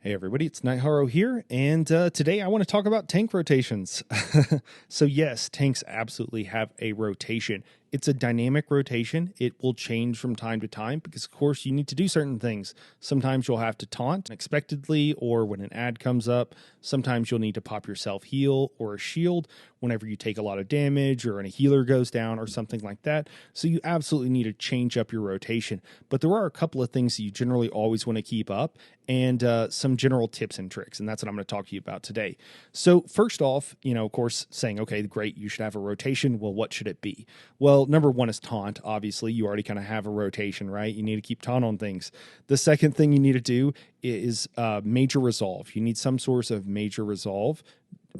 Hey everybody, it's Nightharo here, and today I want to talk about tank rotations. So yes, tanks absolutely have a rotation. It's a dynamic rotation. It will change from time to time because, of course, you need to do certain things. Sometimes you'll have to taunt unexpectedly or when an ad comes up. Sometimes you'll need to pop yourself heal or a shield whenever you take a lot of damage or when a healer goes down or something like that. So you absolutely need to change up your rotation. But there are a couple of things that you generally always want to keep up and some general tips and tricks. And that's what I'm going to talk to you about today. So first off, of course, saying, okay, great, you should have a rotation. Well, what should it be? Well, number one is taunt. Obviously, you already kind of have a rotation, right? You need to keep taunt on things. The second thing you need to do is major resolve. You need some source of major resolve.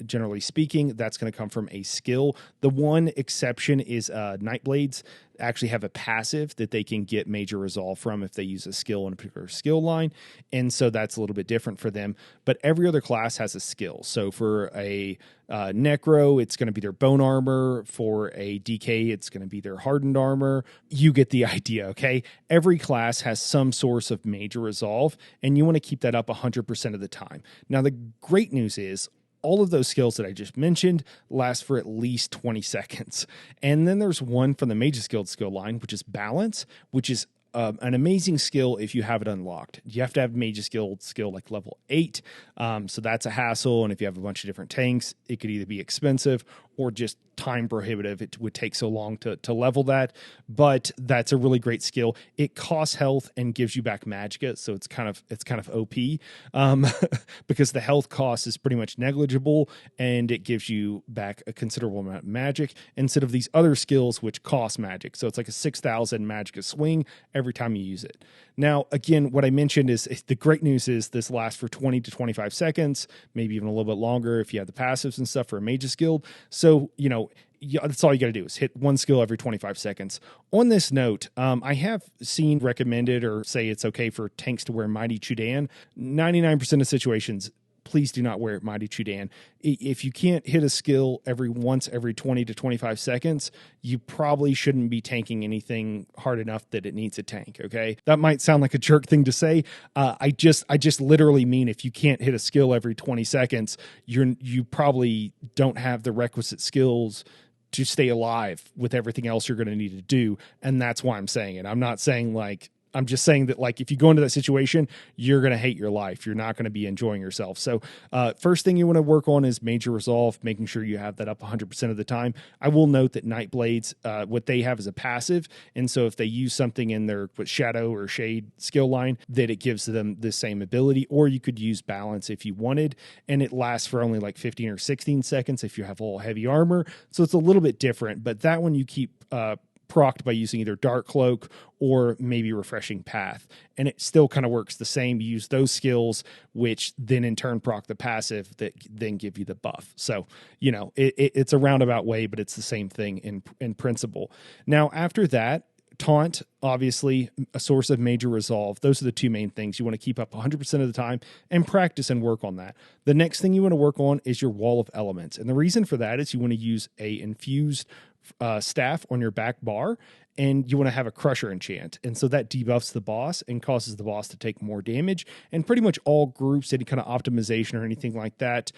Generally speaking, that's going to come from a skill. The one exception is Nightblades actually have a passive that they can get major resolve from if they use a skill in a particular skill line. And so that's a little bit different for them. But every other class has a skill. So for a Necro, it's going to be their bone armor. For a DK, it's going to be their hardened armor. You get the idea, okay? Every class has some source of major resolve, and you want to keep that up 100% of the time. Now, the great news is all of those skills that I just mentioned last for at least 20 seconds. And then there's one from the Mage Skilled skill line, which is Balance, which is an amazing skill if you have it unlocked. You have to have Mage Skilled skill like level 8. So that's a hassle. And if you have a bunch of different tanks, it could either be expensive or just time prohibitive. It would take so long to level that, but that's a really great skill. It costs health and gives you back magicka, so it's kind of OP because the health cost is pretty much negligible, and it gives you back a considerable amount of magic instead of these other skills which cost magic. So it's like a 6,000 magicka swing every time you use it. Now, again, what I mentioned is the great news is this lasts for 20 to 25 seconds, maybe even a little bit longer if you have the passives and stuff for a Mage's Guild. So, that's all you got to do is hit one skill every 25 seconds. On this note, I have seen recommended or say it's okay for tanks to wear Mighty Chudan. 99% of situations, please do not wear Mighty Chudan. If you can't hit a skill every 20 to 25 seconds, you probably shouldn't be tanking anything hard enough that it needs a tank, okay? That might sound like a jerk thing to say. I just literally mean if you can't hit a skill every 20 seconds, you probably don't have the requisite skills to stay alive with everything else you're going to need to do. And that's why I'm saying it. I'm just saying that, if you go into that situation, you're going to hate your life. You're not going to be enjoying yourself. So first thing you want to work on is major resolve, making sure you have that up 100% of the time. I will note that Nightblades, what they have is a passive. And so if they use something in their shadow or shade skill line, that it gives them the same ability. Or you could use Balance if you wanted. And it lasts for only 15 or 16 seconds if you have all heavy armor. So it's a little bit different. But that one you keep procced by using either Dark Cloak or maybe Refreshing Path. And it still kind of works the same. You use those skills, which then in turn proc the passive that then give you the buff. So, it's a roundabout way, but it's the same thing in principle. Now, after that, Taunt, obviously, a source of major resolve. Those are the two main things. You want to keep up 100% of the time and practice and work on that. The next thing you want to work on is your Wall of Elements. And the reason for that is you want to use a infused staff on your back bar, and you want to have a Crusher enchant. And so that debuffs the boss and causes the boss to take more damage. And pretty much all groups, any kind of optimization or anything like that,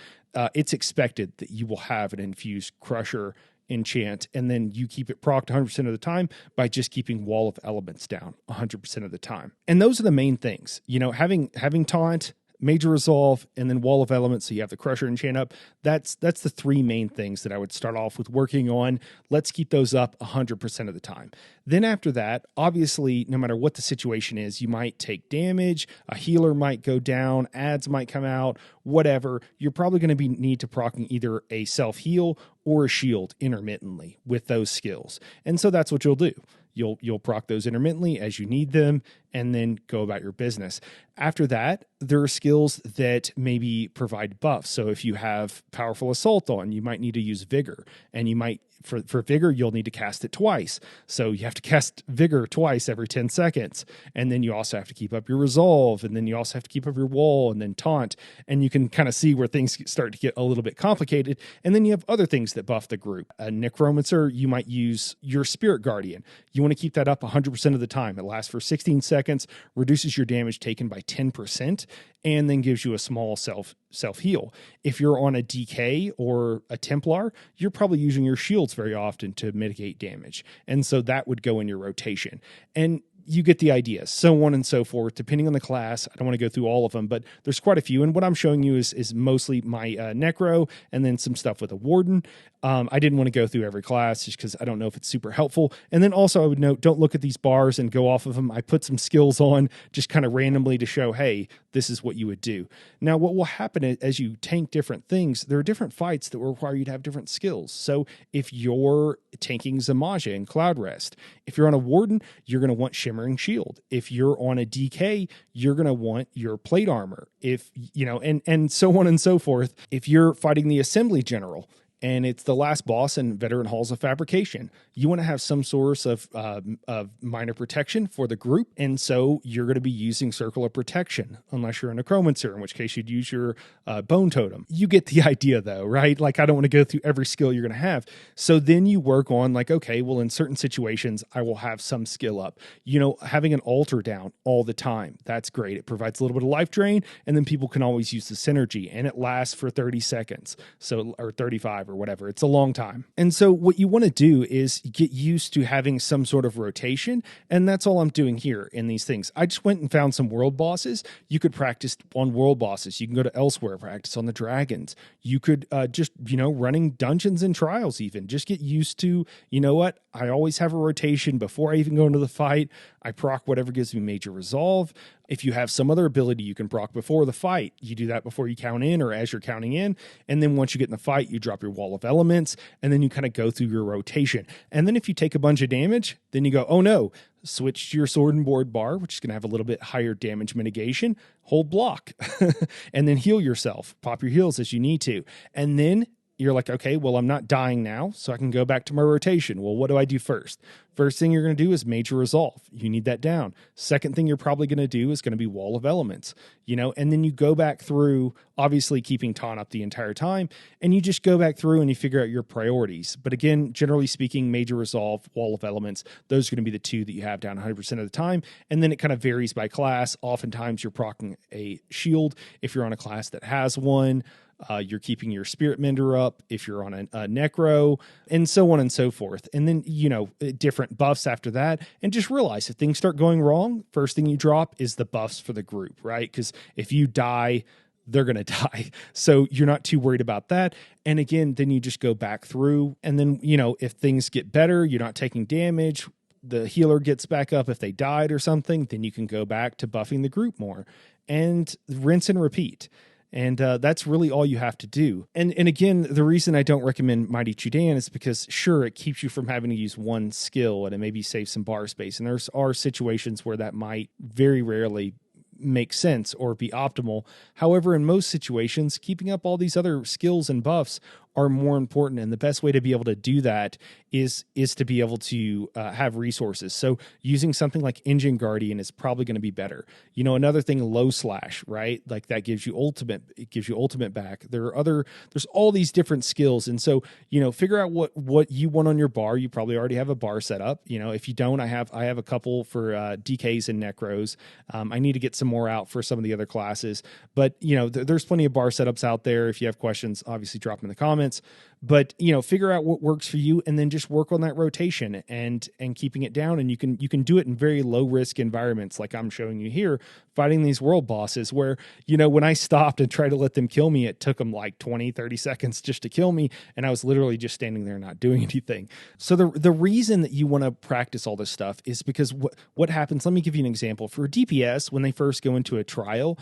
it's expected that you will have an infused Crusher enchant, and then you keep it procced 100% of the time by just keeping Wall of Elements down 100% of the time. And those are the main things. Having Taunt, Major Resolve, and then Wall of Elements, so you have the Crusher enchant up. That's the three main things that I would start off with working on. Let's keep those up 100% of the time. Then after that, obviously, no matter what the situation is, you might take damage, a healer might go down, ads might come out, whatever. You're probably going to need to proccing either a self-heal or a shield intermittently with those skills. And so that's what you'll do. You'll proc those intermittently as you need them, and then go about your business. After that, there are skills that maybe provide buffs. So if you have Powerful Assault on, you might need to use Vigor, and you might, for Vigor, you'll need to cast it twice. So you have to cast Vigor twice every 10 seconds. And then you also have to keep up your Resolve, and then you also have to keep up your Wall, and then Taunt. And you can kind of see where things start to get a little bit complicated. And then you have other things that buff the group. A Necromancer, you might use your Spirit Guardian. You want to keep that up 100% of the time. It lasts for 16 seconds. seconds, reduces your damage taken by 10%, and then gives you a small self heal. If you're on a DK or a Templar, you're probably using your shields very often to mitigate damage. And so that would go in your rotation. And you get the idea, so on and so forth, depending on the class. I don't want to go through all of them, but there's quite a few. And what I'm showing you is mostly my Necro and then some stuff with a Warden. I didn't want to go through every class just because I don't know if it's super helpful. And then also I would note, don't look at these bars and go off of them. I put some skills on just kind of randomly to show, hey, this is what you would do. Now, what will happen as you tank different things, there are different fights that will require you to have different skills. So if you're tanking Zamaja in Cloud Rest, if you're on a Warden, you're going to want Shimmering Shield. If you're on a DK, you're going to want your plate armor. If, and so on and so forth. If you're fighting the Assembly General, and it's the last boss in Veteran Halls of Fabrication, you want to have some source of minor protection for the group, and so you're going to be using Circle of Protection, unless you're a Necromancer, in which case you'd use your Bone Totem. You get the idea, though, right? Like, I don't want to go through every skill you're going to have. So then you work on, like, okay, well, in certain situations, I will have some skill up. Having an altar down all the time, that's great. It provides a little bit of life drain, and then people can always use the synergy, and it lasts for 30 seconds, or 35, or whatever. It's a long time. And so what you want to do is get used to having some sort of rotation. And that's all I'm doing here in these things. I just went and found some world bosses. You could practice on world bosses. You can go to elsewhere, practice on the dragons. You could just, running dungeons and trials even. Just get used to, what? I always have a rotation before I even go into the fight. I proc whatever gives me major resolve. If you have some other ability you can proc before the fight, you do that before you count in or as you're counting in. And then once you get in the fight, you drop your Wall of Elements, and then you kind of go through your rotation. And then if you take a bunch of damage, then you go, oh no, switch to your Sword and Board bar, which is going to have a little bit higher damage mitigation, hold block, and then heal yourself, pop your heals as you need to. And then you're like, okay, well, I'm not dying now, so I can go back to my rotation. Well, what do I do first? First thing you're going to do is Major Resolve. You need that down. Second thing you're probably going to do is going to be Wall of Elements, and then you go back through, obviously keeping Taunt up the entire time, and you just go back through and you figure out your priorities. But again, generally speaking, Major Resolve, Wall of Elements, those are going to be the two that you have down 100% of the time. And then it kind of varies by class. Oftentimes you're proccing a shield if you're on a class that has one. You're keeping your Spirit Mender up if you're on a Necro, and so on and so forth. And then, different buffs after that. And just realize if things start going wrong, first thing you drop is the buffs for the group, right? Because if you die, they're going to die. So you're not too worried about that. And again, then you just go back through. And then, if things get better, you're not taking damage, the healer gets back up if they died or something, then you can go back to buffing the group more and rinse and repeat. And that's really all you have to do. And again, the reason I don't recommend Mighty Chudan is because, sure, it keeps you from having to use one skill and it maybe saves some bar space. And there are situations where that might very rarely make sense or be optimal. However, in most situations, keeping up all these other skills and buffs are more important. And the best way to be able to do that is to be able to have resources. So using something like Engine Guardian is probably going to be better. Another thing, Low Slash, right? Like that gives you ultimate. It gives you ultimate back. There's all these different skills. And so, figure out what you want on your bar. You probably already have a bar set up. If you don't, I have a couple for DKs and Necros. I need to get some more out for some of the other classes, but there's plenty of bar setups out there. If you have questions, obviously drop them in the comments. But figure out what works for you, and then just work on that rotation and keeping it down. And you can do it in very low risk environments, like I'm showing you here, fighting these world bosses where when I stopped and tried to let them kill me, it took them like 20-30 seconds just to kill me, and I was literally just standing there not doing anything. So the reason that you want to practice all this stuff is because what happens, let me give you an example. For DPS, when they first go into a trial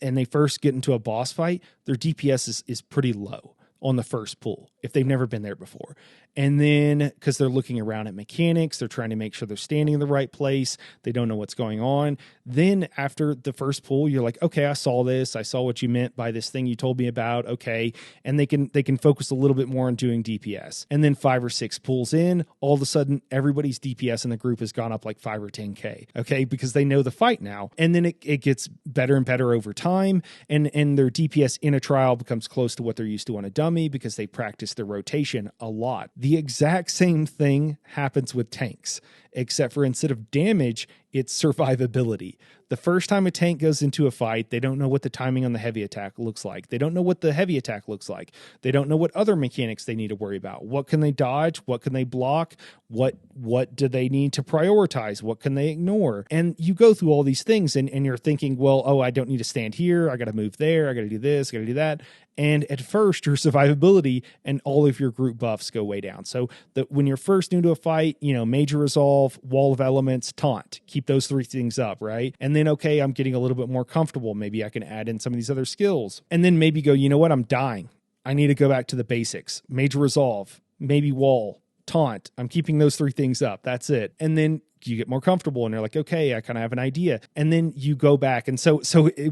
and they first get into a boss fight, their DPS is pretty low on the first pull if they've never been there before. And then because they're looking around at mechanics, they're trying to make sure they're standing in the right place. They don't know what's going on. Then after the first pull, you're like, okay, I saw this. I saw what you meant by this thing you told me about. Okay. And they can focus a little bit more on doing DPS. And then 5 or 6 pulls in, all of a sudden everybody's DPS in the group has gone up like 5 or 10K. Okay. Because they know the fight now. And then it gets better and better over time. And their DPS in a trial becomes close to what they're used to on a dummy because they practice their rotation a lot. The exact same thing happens with tanks. except for instead of damage, it's survivability. The first time a tank goes into a fight, they don't know what the timing on the heavy attack looks like. They don't know what the heavy attack looks like. They don't know what other mechanics they need to worry about. What can they dodge? What can they block? What do they need to prioritize? What can they ignore? And you go through all these things and you're thinking, well, oh, I don't need to stand here. I got to move there. I got to do this. I got to do that. And at first, your survivability and all of your group buffs go way down. So when you're first new to a fight, major resolve, wall of elements, taunt, keep those 3 things up, right? And then, okay, I'm getting a little bit more comfortable. Maybe I can add in some of these other skills. And then maybe go, you know what? I'm dying. I need to go back to the basics. Major resolve, maybe wall, taunt. I'm keeping those 3 things up. That's it. And then you get more comfortable and you're like, okay, I kind of have an idea. And then you go back. And so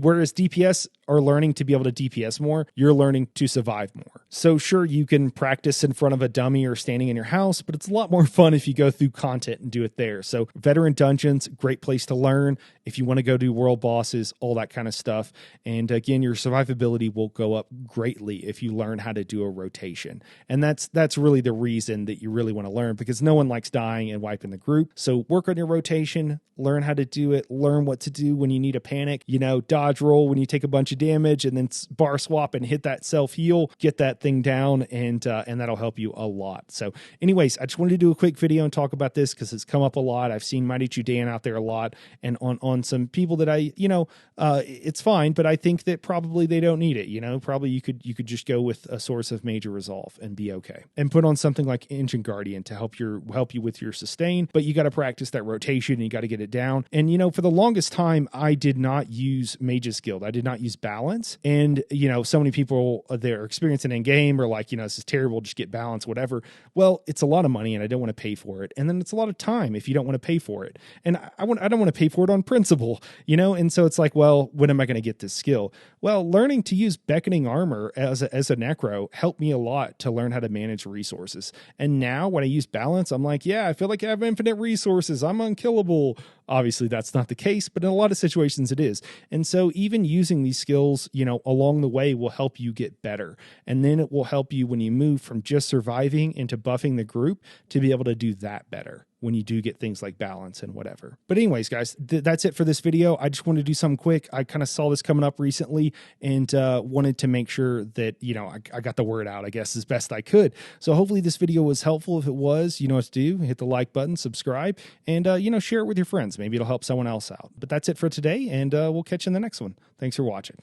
whereas DPS are learning to be able to DPS more, you're learning to survive more. So sure, you can practice in front of a dummy or standing in your house, but it's a lot more fun if you go through content and do it there. So veteran dungeons, great place to learn. If you want to go do world bosses, all that kind of stuff. And again, your survivability will go up greatly if you learn how to do a rotation. And that's really the reason that you really want to learn, because no one likes dying and wiping the group. So work on your rotation, learn how to do it, learn what to do when you need a panic, dodge roll when you take a bunch of damage, and then bar swap and hit that self heal, get that thing down, and that'll help you a lot. So anyways, I just wanted to do a quick video and talk about this because it's come up a lot. I've seen Mighty Chew Dan out there a lot, and on some people that it's fine, but I think that probably they don't need it. Probably you could just go with a source of major resolve and be okay, and put on something like Ancient Guardian to help you with your sustain. But you got to practice that rotation and you got to get it down. And for the longest time, I did not use Mage's Guild. I did not use balance. And so many people they're experiencing in game are like, this is terrible, just get balance, whatever. Well, it's a lot of money and I don't want to pay for it. And then it's a lot of time if you don't want to pay for it. And I don't want to pay for it on principle, and so it's like, well, when am I going to get this skill? Well, learning to use beckoning armor as a necro helped me a lot to learn how to manage resources. And now when I use balance, I'm like, yeah, I feel like I have infinite resources. I'm unkillable. Obviously, that's not the case, but in a lot of situations it is. And so even using these skills, along the way will help you get better. And then it will help you when you move from just surviving into buffing the group to be able to do that better when you do get things like balance and whatever. But anyways, guys, that's it for this video. I just wanted to do something quick. I kind of saw this coming up recently and wanted to make sure that, I got the word out, I guess, as best I could. So hopefully this video was helpful. If it was, you know what to do. Hit the like button, subscribe, and, share it with your friends. Maybe it'll help someone else out. But that's it for today, and we'll catch you in the next one. Thanks for watching.